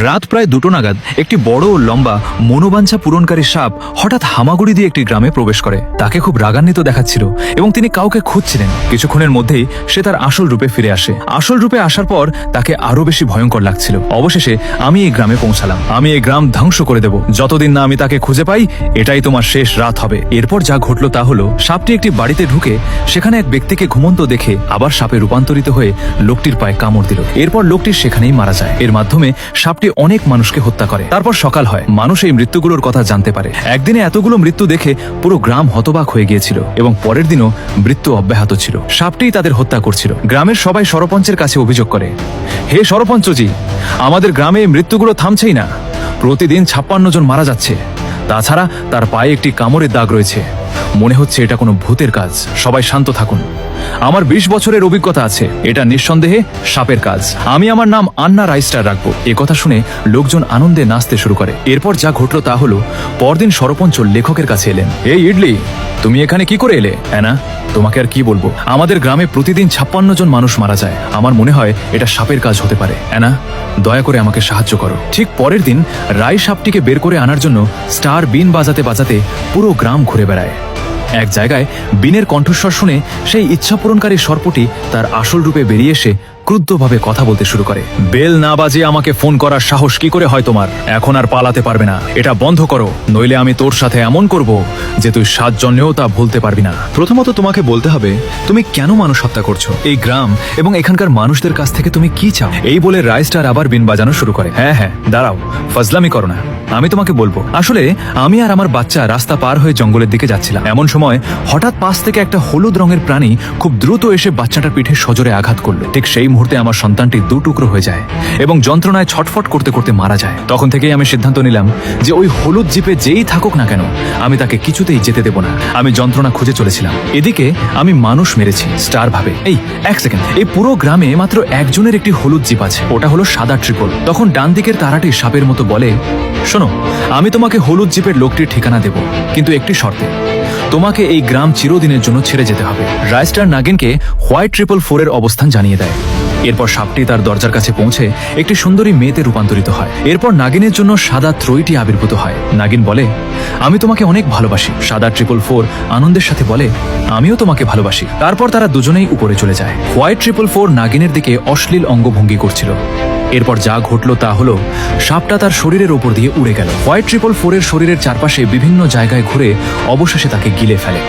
রাত প্রায় 2টো নাগাদ একটি বড় ও লম্বা মনোবাঞ্ছা পূরণকারী সাপ হঠাৎ হামাগুড়ি দিয়ে একটি গ্রামে প্রবেশ করে। তাকে খুব রাগান্বিত দেখাচ্ছিল এবং তিনি কাউকে খুঁজছিলেন। কিছুক্ষণের মধ্যেই সে তার আসল রূপে ফিরে আসে। আসল রূপে আসার পর তাকে আরো বেশি ভয়ঙ্কর লাগছিল। অবশেষে আমি এই গ্রামে পৌঁছালাম। আমি এই গ্রাম ধ্বংস করে দেব যতদিন না আমি তাকে খুঁজে পাই। এটাই তোমার শেষ রাত হবে। এরপর যা ঘটলো তা হলো, সাপটি একটি বাড়িতে ঢুকে সেখানে এক ব্যক্তিকে ঘুমন্ত দেখে আবার সাপে রূপান্তরিত হয়ে লোকটির পায়ে কামড় দিল। এরপর লোকটি সেখানেই মারা যায়। এর মাধ্যমে সাপটি অনেক মানুষকে হত্যা করে। তারপর সকাল হয়, মানুষ এই মৃত্যুগুলোর কথা জানতে পারে। একদিনে এতগুলো মৃত্যু দেখে পুরো গ্রাম হতবাক হয়ে গিয়েছিল এবং পরের দিনও মৃত্যু অব্যাহত ছিল। সাপটিই তাদের হত্যা করছিল। গ্রামের সবাই সরপঞ্চের কাছে অভিযোগ করে, হে সরপঞ্চজি, আমাদের গ্রামে এই মৃত্যুগুলো থামছেই না। প্রতিদিন 56 জন মারা যাচ্ছে। তাছাড়া তার পায়ে একটি কামড়ের দাগ রয়েছে। মনে হচ্ছে এটা কোনো ভূতের কাজ। সবাই শান্ত থাকুন। আমার 20 বছরের অভিজ্ঞতা আছে। এটা নিঃসন্দেহে সাপের কাজ। আমি আমার নাম আন্না রাইস্টার রাখবো। কথা শুনে লোকজন আনন্দে নাচতে শুরু করে। এরপর যা ঘটলো তা হলো, পরদিন সরপঞ্চ লেখকের কাছে এলেন। এই ইডলি, তুমি এখানে কি করে এলে? অ্যানা, তোমাকে আর কি বলবো, আমাদের গ্রামে প্রতিদিন 56 জন মানুষ মারা যায়। আমার মনে হয় এটা সাপের কাজ হতে পারে। অ্যানা, দয়া করে আমাকে সাহায্য করো। ঠিক পরের দিন রাই সাপটিকে বের করে আনার জন্য স্টার বিন বাজাতে বাজাতে পুরো গ্রাম ঘুরে বেড়ায়। এক জায়গায় বিনের কণ্ঠস্বর শুনে সেই ইচ্ছাপূরণকারী সর্পটি তার আসল রূপে বেরিয়ে এসে ক্রুদ্ধভাবে কথা বলতে শুরু করে। বেল না বাজিয়ে আমাকে ফোন করার সাহস কি করে হয় তোমার? এখন আর পালাতে পারবে না। এটা বন্ধ করো, নইলে আমি তোর সাথে এমন করব যে তুই 7 জন্মেও তা ভুলতে পারবি না। প্রথমত তোমাকে বলতে হবে তুমি কেন মানুষ হত্যা করছো, এই গ্রাম এবং এখানকার মানুষদের কাছ থেকে তুমি কি চাও। এই বলে রাইস্টার আবার বিন বাজানো শুরু করে। হ্যাঁ, দাঁড়াও, ফজলামি করো না, আমি তোমাকে বলবো। আসলে আমি আর আমার বাচ্চা রাস্তা পার হয়ে জঙ্গলের দিকে যাচ্ছিলাম। এমন সময় হঠাৎ পাশ থেকে একটা হলুদ রঙের প্রাণী খুব দ্রুত এসে বাচ্চাটার পিঠে সজোরে আঘাত করলো। ঠিক সেই মুহূর্তে আমার সন্তানটি 2 টুকরো হয়ে যায় এবং যন্ত্রণায় ছটফট করতে করতে মারা যায়। তখন থেকেই আমি সিদ্ধান্ত নিলাম যে ওই হলুদ জিপে যেই থাকুক না কেন, আমি তাকে কিছুতেই যেতে দেব না। আমি যন্ত্রণা খুঁজে চলেছিলাম। এদিকে আমি মানুষ মেরেছি স্টার ভাবে। এই 1 সেকেন্ড, এই পুরো গ্রামে মাত্র একজনের একটি হলুদ জিপ আছে, ওটা হলো সাদা ট্রিপল। তখন ডান দিকের তারাটি সাপের মতো বলে, শোনো, আমি তোমাকে হলুদ জিপের লোকটির ঠিকানা দেব, কিন্তু একটি শর্তে, তোমাকে এই গ্রাম চিরদিনের জন্য ছেড়ে যেতে হবে। রাইস্টার নাগিনকে হোয়াইট 444 এর অবস্থান জানিয়ে দেয়। এরপর সাপটি তার দরজার কাছে পৌঁছে একটি সুন্দরী মেয়েতে রূপান্তরিত হয়। এরপর নাগিনের জন্য সাদা ত্রয়ীটি আবির্ভূত হয়। নাগিন বলে, আমি তোমাকে অনেক ভালোবাসি। সাদা 444 আনন্দের সাথে বলে, আমিও তোমাকে ভালোবাসি। তারপর তারা দুজনেই উপরে চলে যায়। হোয়াইট 444 নাগিনের দিকে অশ্লীল অঙ্গভঙ্গি করছিল। এরপর যা ঘটলো তা হলো, সাপটা তার শরীরের ওপর দিয়ে উড়ে গেল। হোয়াইট 444 এর শরীরের চারপাশে বিভিন্ন জায়গায় ঘুরে অবশেষে তাকে গিলে ফেলে।